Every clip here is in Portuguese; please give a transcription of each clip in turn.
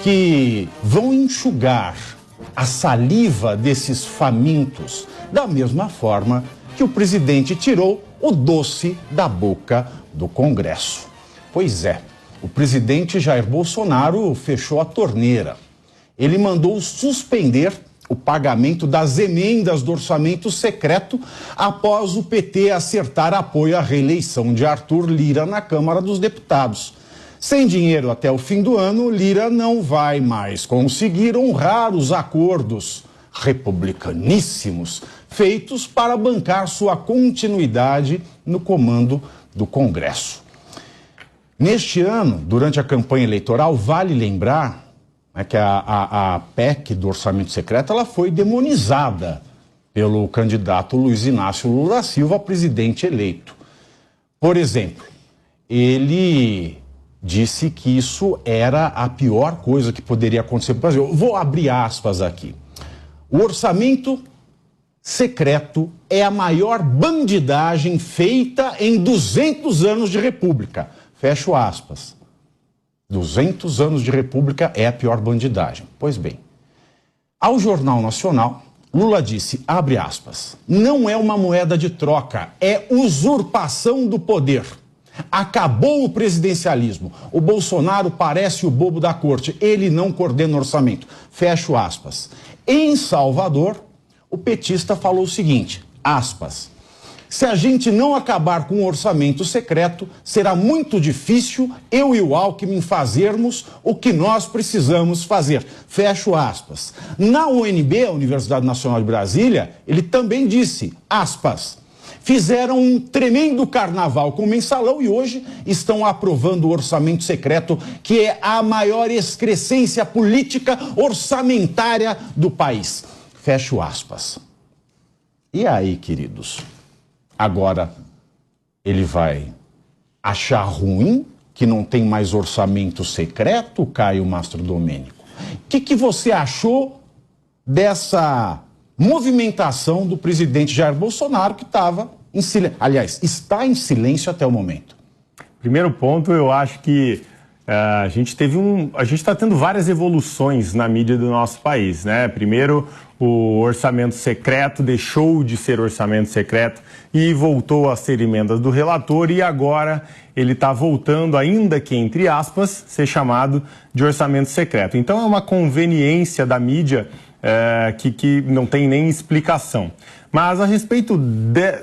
que vão enxugar a saliva desses famintos, da mesma forma que o presidente tirou o doce da boca do Congresso. Pois é, o presidente Jair Bolsonaro fechou a torneira. Ele mandou suspender o pagamento das emendas do orçamento secreto após o PT acertar apoio à reeleição de Arthur Lira na Câmara dos Deputados. Sem dinheiro até o fim do ano, Lira não vai mais conseguir honrar os acordos republicaníssimos feitos para bancar sua continuidade no comando do Congresso. Neste ano, durante a campanha eleitoral, vale lembrar que a PEC do orçamento secreto ela foi demonizada pelo candidato Luiz Inácio Lula da Silva a presidente eleito. Por exemplo, ele disse que isso era a pior coisa que poderia acontecer no Brasil. Vou abrir aspas aqui. O orçamento secreto é a maior bandidagem feita em 200 anos de república. Fecho aspas. 200 anos de república é a pior bandidagem. Pois bem, ao Jornal Nacional, Lula disse, abre aspas, não é uma moeda de troca, é usurpação do poder. Acabou o presidencialismo. O Bolsonaro parece o bobo da corte. Ele não coordena o orçamento. Fecho aspas. Em Salvador, o petista falou o seguinte, aspas, se a gente não acabar com o orçamento secreto, será muito difícil eu e o Alckmin fazermos o que nós precisamos fazer. Fecho aspas. Na UNB, a Universidade Nacional de Brasília, ele também disse, aspas, fizeram um tremendo carnaval com o mensalão e hoje estão aprovando o orçamento secreto, que é a maior excrescência política orçamentária do país. Fecho aspas. E aí, queridos? Agora, ele vai achar ruim que não tem mais orçamento secreto, Caio Mastrodomênico? O que você achou dessa movimentação do presidente Jair Bolsonaro, que estava em silêncio, aliás, está em silêncio até o momento? Primeiro ponto, eu acho que a gente está tendo várias evoluções na mídia do nosso país, né? Primeiro, o orçamento secreto deixou de ser orçamento secreto e voltou a ser emendas do relator e agora ele está voltando, ainda que entre aspas, ser chamado de orçamento secreto. Então é uma conveniência da mídia que não tem nem explicação. Mas a respeito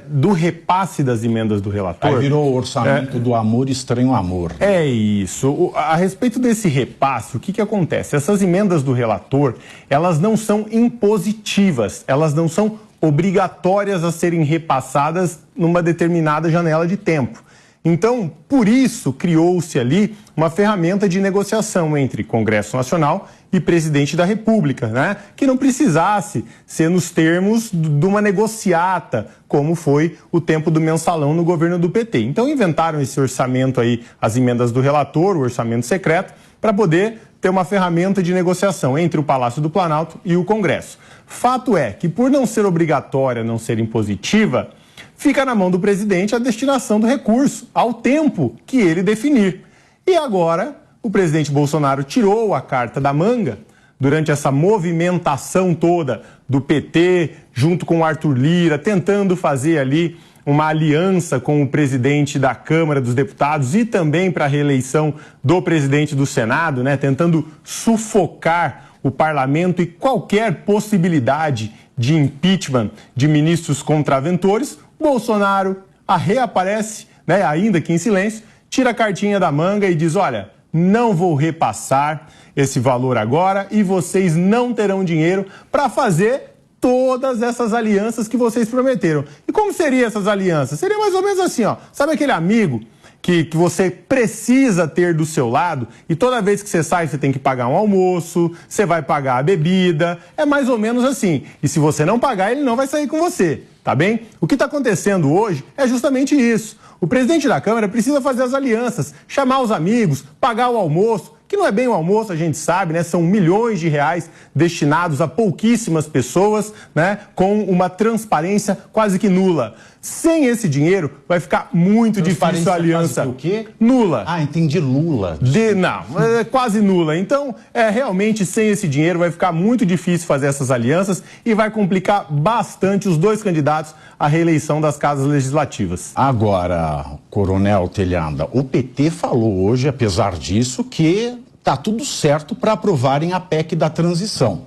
do repasse das emendas do relator... Aí virou o orçamento do amor estranho amor. É isso. A respeito desse repasse, o que acontece? Essas emendas do relator, elas não são impositivas, elas não são obrigatórias a serem repassadas numa determinada janela de tempo. Então, por isso, criou-se ali uma ferramenta de negociação entre Congresso Nacional e Presidente da República, né? Que não precisasse ser nos termos de uma negociata, como foi o tempo do mensalão no governo do PT. Então, inventaram esse orçamento aí, as emendas do relator, o orçamento secreto, para poder ter uma ferramenta de negociação entre o Palácio do Planalto e o Congresso. Fato é que, por não ser obrigatória, não ser impositiva, fica na mão do presidente a destinação do recurso, ao tempo que ele definir. E agora, o presidente Bolsonaro tirou a carta da manga durante essa movimentação toda do PT, junto com o Arthur Lira, tentando fazer ali uma aliança com o presidente da Câmara dos Deputados e também para a reeleição do presidente do Senado, né, tentando sufocar o parlamento e qualquer possibilidade de impeachment de ministros contraventores. Bolsonaro reaparece, né, ainda que em silêncio, tira a cartinha da manga e diz, olha, não vou repassar esse valor agora e vocês não terão dinheiro para fazer todas essas alianças que vocês prometeram. E como seriam essas alianças? Seria mais ou menos assim, ó, sabe aquele amigo que você precisa ter do seu lado e toda vez que você sai você tem que pagar um almoço, você vai pagar a bebida, é mais ou menos assim. E se você não pagar, ele não vai sair com você, tá bem? O que está acontecendo hoje é justamente isso. O presidente da Câmara precisa fazer as alianças, chamar os amigos, pagar o almoço, que não é bem o almoço, a gente sabe, né? São milhões de reais destinados a pouquíssimas pessoas, né? Com uma transparência quase que nula. Sem esse dinheiro, vai ficar muito difícil a aliança. O quê? Nula. Ah, entendi, Lula. Não, é quase nula. Então, realmente, sem esse dinheiro, vai ficar muito difícil fazer essas alianças e vai complicar bastante os dois candidatos à reeleição das casas legislativas. Agora, Coronel Telhada, o PT falou hoje, apesar disso, que tá tudo certo para aprovarem a PEC da transição.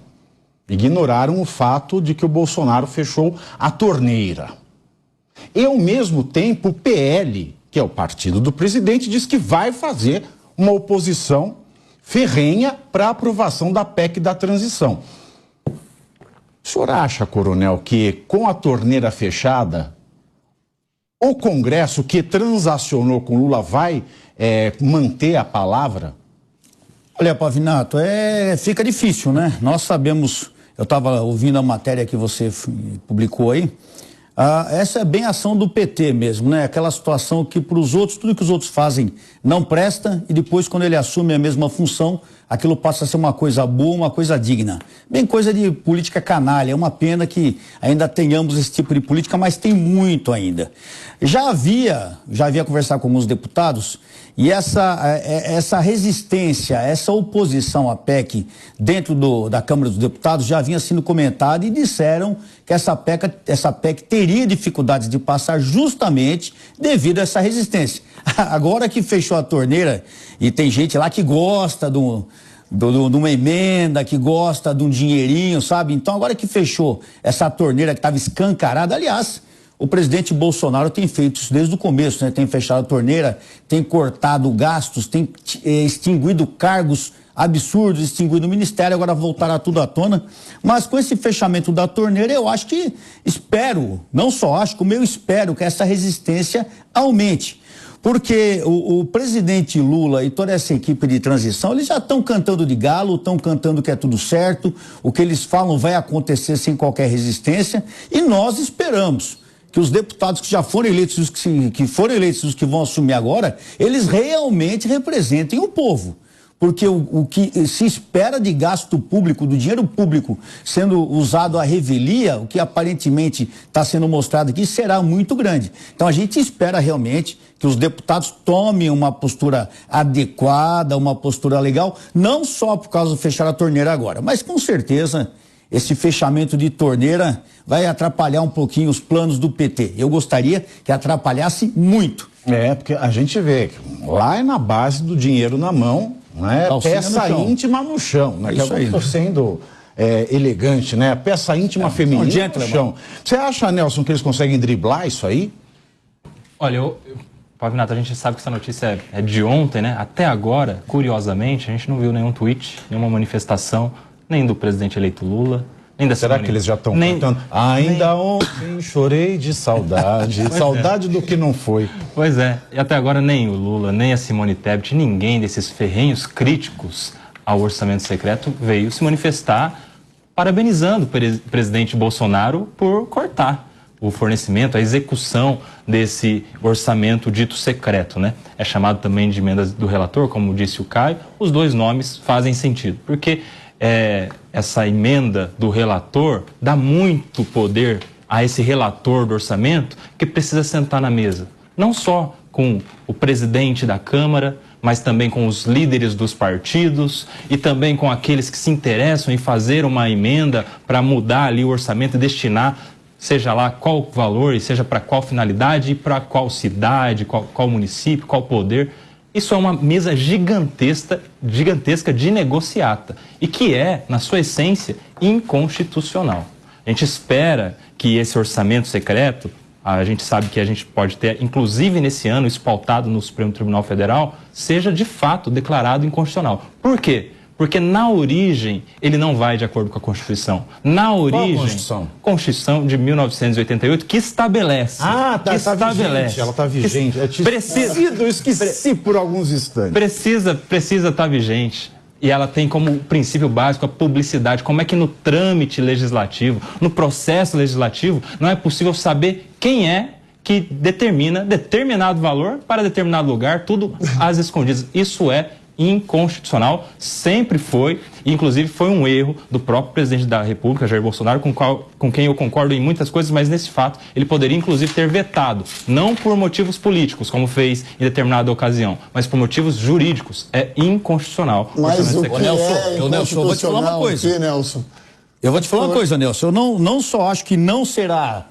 Ignoraram o fato de que o Bolsonaro fechou a torneira. E, ao mesmo tempo, o PL, que é o partido do presidente, diz que vai fazer uma oposição ferrenha para a aprovação da PEC da transição. O senhor acha, coronel, que com a torneira fechada, o Congresso que transacionou com Lula vai manter a palavra? Olha, Pavinato, fica difícil, né? Nós sabemos, eu estava ouvindo a matéria que você publicou aí, essa é bem a ação do PT mesmo, né? Aquela situação que para os outros, tudo que os outros fazem não presta e depois quando ele assume a mesma função, aquilo passa a ser uma coisa boa, uma coisa digna. Bem coisa de política canalha, é uma pena que ainda tenhamos esse tipo de política, mas tem muito ainda. Já havia conversado com alguns deputados e essa resistência, essa oposição à PEC dentro da Câmara dos Deputados já vinha sendo comentada e disseram que essa PEC teria dificuldades de passar justamente devido a essa resistência. Agora que fechou a torneira e tem gente lá que gosta de uma emenda, que gosta de um dinheirinho, sabe? Então agora que fechou essa torneira que estava escancarada, aliás, o presidente Bolsonaro tem feito isso desde o começo, né? Tem fechado a torneira, tem cortado gastos, tem extinguido cargos absurdos, extinguido o ministério, agora voltará tudo à tona. Mas com esse fechamento da torneira, eu acho que não só acho, como eu espero que essa resistência aumente. Porque o presidente Lula e toda essa equipe de transição, eles já estão cantando de galo, estão cantando que é tudo certo, o que eles falam vai acontecer sem qualquer resistência, e nós esperamos que os deputados que já foram eleitos, os que vão assumir agora, eles realmente representem o povo. Porque o que se espera de gasto público, do dinheiro público sendo usado à revelia, o que aparentemente está sendo mostrado aqui, será muito grande. Então a gente espera realmente que os deputados tomem uma postura adequada, uma postura legal, não só por causa do fechar a torneira agora, mas com certeza esse fechamento de torneira vai atrapalhar um pouquinho os planos do PT. Eu gostaria que atrapalhasse muito. Porque a gente vê que lá é na base do dinheiro na mão, né? Peça íntima no chão, né? Que eu estou sendo elegante, né? Peça íntima feminina no chão. Você acha, Nelson, que eles conseguem driblar isso aí? Olha, Pavinato, a gente sabe que essa notícia é de ontem, né? Até agora, curiosamente, a gente não viu nenhum tweet, nenhuma manifestação, nem do presidente eleito Lula, nem da Será que eles já estão cantando? Ainda ontem chorei de saudade, saudade do que não foi. Pois é, e até agora nem o Lula, nem a Simone Tebet, ninguém desses ferrenhos críticos ao orçamento secreto veio se manifestar parabenizando o presidente Bolsonaro por cortar o fornecimento, a execução desse orçamento dito secreto, né? É chamado também de emenda do relator, como disse o Caio. Os dois nomes fazem sentido, porque essa emenda do relator dá muito poder a esse relator do orçamento que precisa sentar na mesa, não só com o presidente da Câmara, mas também com os líderes dos partidos e também com aqueles que se interessam em fazer uma emenda para mudar ali o orçamento e destinar, seja lá qual valor e seja para qual finalidade e para qual cidade, qual município, qual poder. Isso é uma mesa gigantesca de negociata e que é, na sua essência, inconstitucional. A gente espera que esse orçamento secreto, a gente sabe que a gente pode ter, inclusive nesse ano, isso pautado no Supremo Tribunal Federal, seja de fato declarado inconstitucional. Por quê? Porque na origem ele não vai de acordo com a Constituição. Na origem, Constituição? Constituição de 1988 que estabelece. Vigente, ela está vigente. Eu esqueci por alguns instantes. Precisa estar vigente. E ela tem como princípio básico a publicidade. Como é que no trâmite legislativo, no processo legislativo, não é possível saber quem é que determina determinado valor para determinado lugar, tudo às escondidas. Isso é inconstitucional, sempre foi, e inclusive foi um erro do próprio presidente da República, Jair Bolsonaro, com quem eu concordo em muitas coisas, mas nesse fato ele poderia inclusive ter vetado, não por motivos políticos, como fez em determinada ocasião, mas por motivos jurídicos. É inconstitucional. Mas o que Nelson, eu vou te falar uma coisa. Aqui, Nelson? Eu vou te falar uma coisa, Nelson. Eu não só acho que não será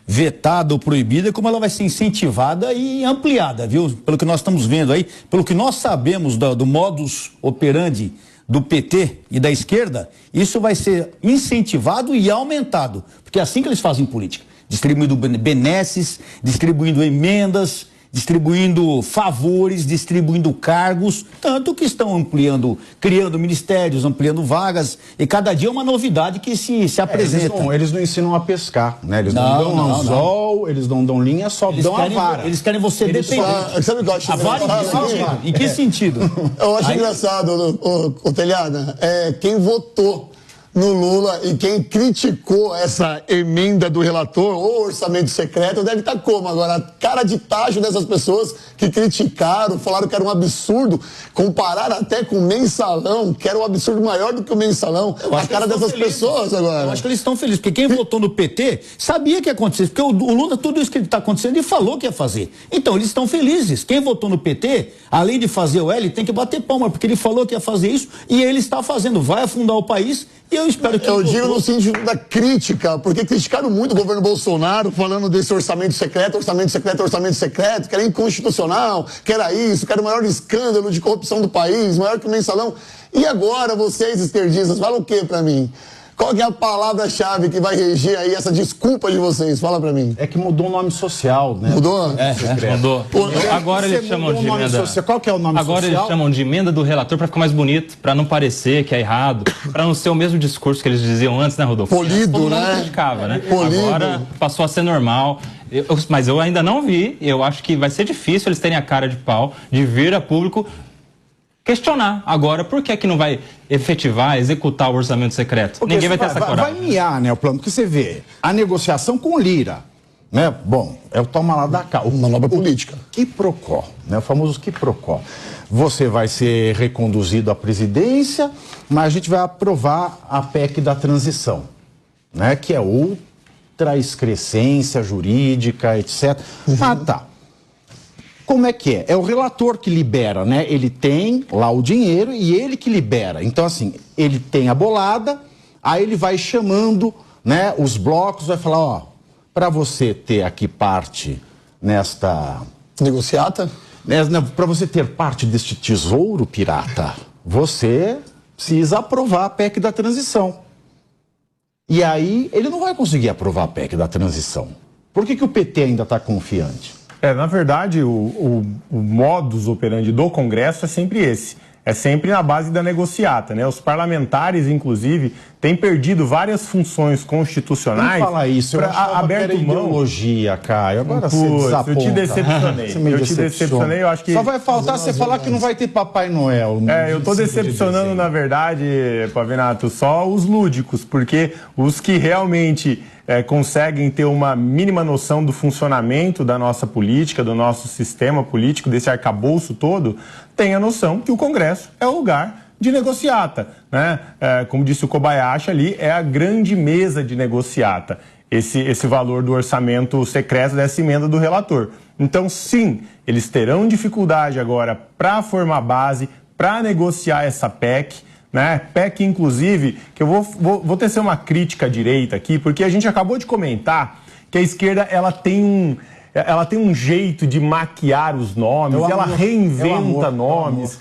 vetada ou proibida, como ela vai ser incentivada e ampliada, viu? Pelo que nós estamos vendo aí, pelo que nós sabemos do modus operandi do PT e da esquerda, isso vai ser incentivado e aumentado, porque é assim que eles fazem política, distribuindo benesses, distribuindo emendas, distribuindo favores, distribuindo cargos, tanto que estão ampliando, criando ministérios, ampliando vagas, e cada dia é uma novidade que se apresenta. Eles não ensinam a pescar, né? Eles não dão anzol, eles não dão linha, só dão a vara. Eles querem você dependente. Sabe o que eu acho A vara em que sentido? Eu acho engraçado, o Telhada, quem votou no Lula e quem criticou essa emenda do relator ou orçamento secreto deve estar como? Agora, a cara de tacho dessas pessoas que criticaram, falaram que era um absurdo, compararam até com o mensalão, que era um absurdo maior do que o mensalão. A cara dessas pessoas agora. Eu acho que eles estão felizes, porque quem votou no PT sabia que ia acontecer, porque o Lula, tudo isso que está acontecendo, ele falou que ia fazer. Então, eles estão felizes. Quem votou no PT, além de fazer o L, tem que bater palma, porque ele falou que ia fazer isso e ele está fazendo. Vai afundar o país. E eu espero que... Eu digo no sentido da crítica, porque criticaram muito o governo Bolsonaro, falando desse orçamento secreto, que era inconstitucional, que era isso, que era o maior escândalo de corrupção do país, maior que o mensalão. E agora, vocês esquerdistas, falam o quê pra mim? Qual que é a palavra-chave que vai reger aí essa desculpa de vocês? Fala pra mim. É que mudou o nome social, né? Mudou? Mudou. Agora eles chamam de emenda. Qual que é o nome social? Agora eles chamam de emenda do relator para ficar mais bonito, para não parecer que é errado, para não ser o mesmo discurso que eles diziam antes, né, Rodolfo? Polido, todo mundo né? criticava, né? Polido. Agora passou a ser normal. Mas eu ainda não vi, eu acho que vai ser difícil eles terem a cara de pau de vir a público questionar agora por que não vai efetivar, executar o orçamento secreto. Porque ninguém vai ter essa coragem. Vai miar, né, o plano, porque você vê a negociação com o Lira, né? Bom, é o toma lá da cá. Uma nova política. Quiprocó, né? O famoso quiprocó. Você vai ser reconduzido à presidência, mas a gente vai aprovar a PEC da transição, né? Que é outra excrescência jurídica, etc. Ah, tá. Como é que é? É o relator que libera, né? Ele tem lá o dinheiro e ele que libera. Então, assim, ele tem a bolada, aí ele vai chamando, né, os blocos, vai falar, ó, para você ter aqui parte nesta... Negociata? Para você ter parte deste tesouro pirata, você precisa aprovar a PEC da transição. E aí, ele não vai conseguir aprovar a PEC da transição. Por que o PT ainda está confiante? Na verdade, o modus operandi do Congresso é sempre esse. É sempre na base da negociata, né? Os parlamentares, inclusive, têm perdido várias funções constitucionais. Não fala isso, eu achava que era ideologia, Caio. Agora você desaponta. Eu te decepcionei. Eu acho que... Só vai faltar você falar que não vai ter Papai Noel. Eu tô decepcionando, na verdade, Pavinato, só os lúdicos, porque os que realmente conseguem ter uma mínima noção do funcionamento da nossa política, do nosso sistema político, desse arcabouço todo, têm a noção que o Congresso é o lugar de negociata, né? Como disse o Kobayashi ali, é a grande mesa de negociata, esse valor do orçamento secreto dessa emenda do relator. Então, sim, eles terão dificuldade agora para formar base, para negociar essa PEC, né? PEC, inclusive, que eu vou tecer uma crítica à direita aqui, porque a gente acabou de comentar que a esquerda ela tem um jeito de maquiar os nomes, ela reinventa nomes.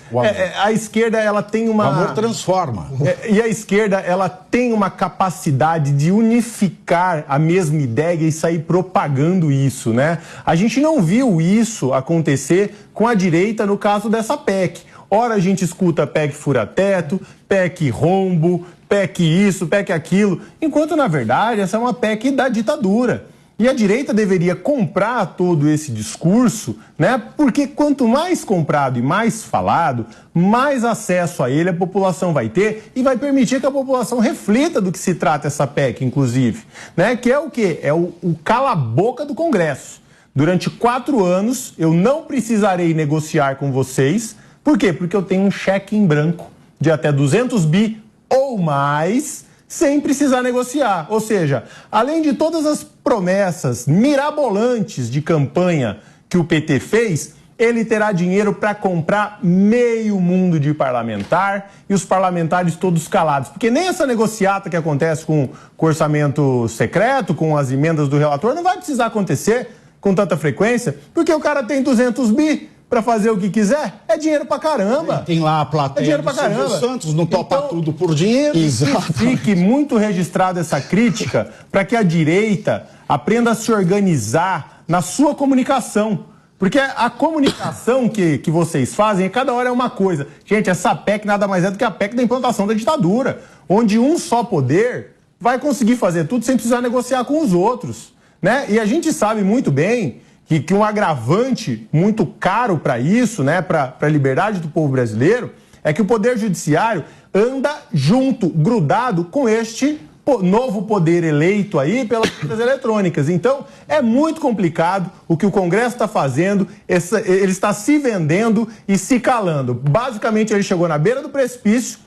A esquerda ela tem uma... O amor transforma. E a esquerda ela tem uma capacidade de unificar a mesma ideia e sair propagando isso, né? A gente não viu isso acontecer com a direita no caso dessa PEC. Ora a gente escuta PEC fura-teto, PEC rombo, PEC isso, PEC aquilo, enquanto na verdade essa é uma PEC da ditadura. E a direita deveria comprar todo esse discurso, né? Porque quanto mais comprado e mais falado, mais acesso a ele a população vai ter e vai permitir que a população reflita do que se trata essa PEC, inclusive, né? Que é o quê? É o cala-boca do Congresso. Durante 4 anos eu não precisarei negociar com vocês, Por quê? Porque eu tenho um cheque em branco de até 200 bi ou mais, sem precisar negociar. Ou seja, além de todas as promessas mirabolantes de campanha que o PT fez, ele terá dinheiro para comprar meio mundo de parlamentar e os parlamentares todos calados. Porque nem essa negociata que acontece com o orçamento secreto, com as emendas do relator, não vai precisar acontecer com tanta frequência, porque o cara tem 200 bi para fazer o que quiser, é dinheiro pra caramba. Tem lá a plateia do Silvio Santos, não topa tudo por dinheiro. Exato. Fique muito registrada essa crítica para que a direita aprenda a se organizar na sua comunicação. Porque a comunicação que vocês fazem, cada hora é uma coisa. Gente, essa PEC nada mais é do que a PEC da implantação da ditadura, onde um só poder vai conseguir fazer tudo sem precisar negociar com os outros, né? E a gente sabe muito bem que um agravante muito caro para isso, né, para a liberdade do povo brasileiro, é que o Poder Judiciário anda junto, grudado com este novo poder eleito aí pelas urnas eletrônicas. Então, é muito complicado o que o Congresso está fazendo, ele está se vendendo e se calando. Basicamente, ele chegou na beira do precipício,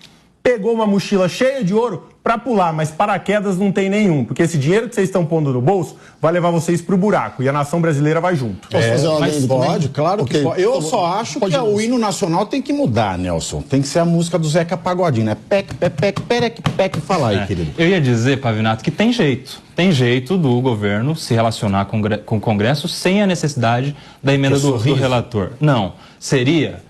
pegou uma mochila cheia de ouro para pular, mas paraquedas não tem nenhum, porque esse dinheiro que vocês estão pondo no bolso vai levar vocês pro buraco e a nação brasileira vai junto. Posso fazer uma Mas pode, claro que pode. Eu só acho que o hino nacional tem que mudar, Nelson. Tem que ser a música do Zeca Pagodinho, né? Pec, fala aí, querido. Eu ia dizer, Pavinato, que tem jeito. Tem jeito do governo se relacionar com o Congresso sem a necessidade da emenda do relator. Não, seria...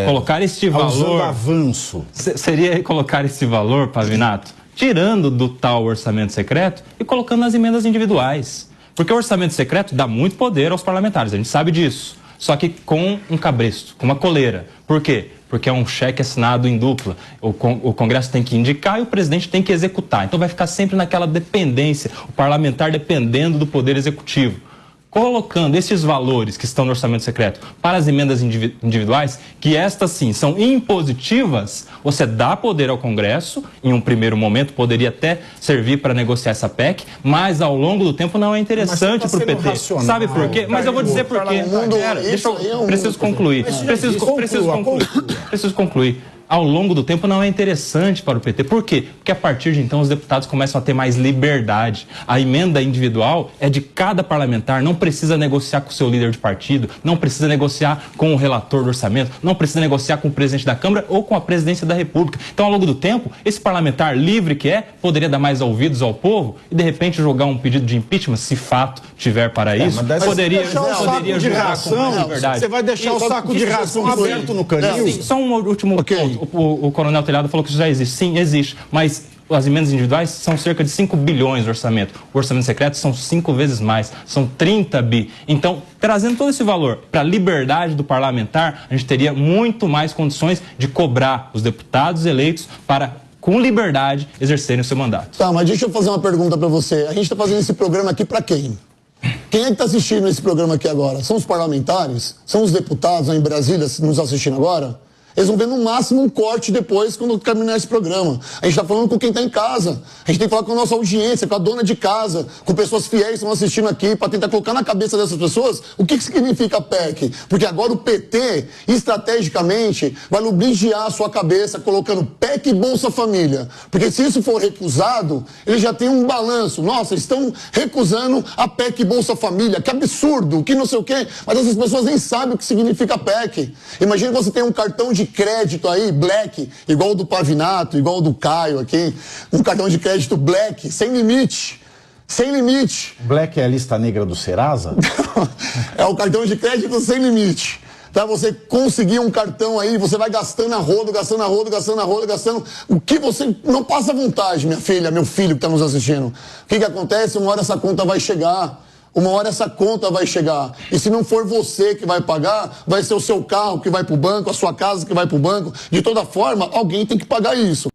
colocar este valor... avanço. Seria colocar esse valor, Pavinato, tirando do tal orçamento secreto e colocando nas emendas individuais. Porque o orçamento secreto dá muito poder aos parlamentares, a gente sabe disso. Só que com um cabresto, com uma coleira. Por quê? Porque é um cheque assinado em dupla. O Congresso tem que indicar e o presidente tem que executar. Então vai ficar sempre naquela dependência, o parlamentar dependendo do poder executivo. Colocando esses valores que estão no orçamento secreto para as emendas individuais, que estas sim são impositivas, você dá poder ao Congresso, em um primeiro momento poderia até servir para negociar essa PEC, mas ao longo do tempo não é interessante para o PT. Racional, sabe por quê? Mas eu vou dizer por quê. Preciso concluir. Preciso concluir. Ao longo do tempo não é interessante para o PT. Por quê? Porque a partir de então os deputados começam a ter mais liberdade. A emenda individual é de cada parlamentar, não precisa negociar com o seu líder de partido, não precisa negociar com o relator do orçamento, não precisa negociar com o presidente da Câmara ou com a presidência da República. Então, ao longo do tempo, esse parlamentar livre que poderia dar mais ouvidos ao povo e, de repente, jogar um pedido de impeachment, se fato tiver para isso, poderia jogar com liberdade. Você vai deixar o saco de ração aberto no canil? Só um último ponto. O Coronel Telhado falou que isso já existe. Sim, existe. Mas as emendas individuais são cerca de 5 bilhões de orçamento. O orçamento secreto são 5 vezes mais. São 30 bi. Então, trazendo todo esse valor para a liberdade do parlamentar, a gente teria muito mais condições de cobrar os deputados eleitos para, com liberdade, exercerem o seu mandato. Tá, mas deixa eu fazer uma pergunta para você. A gente está fazendo esse programa aqui para quem? Quem é que está assistindo esse programa aqui agora? São os parlamentares? São os deputados lá em Brasília nos assistindo agora? Eles vão ver no máximo um corte depois quando terminar esse programa. A gente está falando com quem está em casa. A gente tem que falar com a nossa audiência, com a dona de casa, com pessoas fiéis que estão assistindo aqui, para tentar colocar na cabeça dessas pessoas o que significa a PEC. Porque agora o PT, estrategicamente, vai lubrificar a sua cabeça colocando PEC e Bolsa Família. Porque se isso for recusado, ele já tem um balanço. Nossa, estão recusando a PEC e Bolsa Família. Que absurdo, que não sei o quê. Mas essas pessoas nem sabem o que significa a PEC. Imagina que você tem um cartão de crédito aí, Black, igual o do Pavinato, igual o do Caio aqui, um cartão de crédito Black, sem limite. Sem limite. Black é a lista negra do Serasa? É o cartão de crédito sem limite. Tá? Você conseguir um cartão aí, você vai gastando a rodo, gastando. O que você não passa vontade, minha filha, meu filho que está nos assistindo. O que acontece? Uma hora essa conta vai chegar. E se não for você que vai pagar, vai ser o seu carro que vai pro banco, a sua casa que vai pro banco. De toda forma, alguém tem que pagar isso.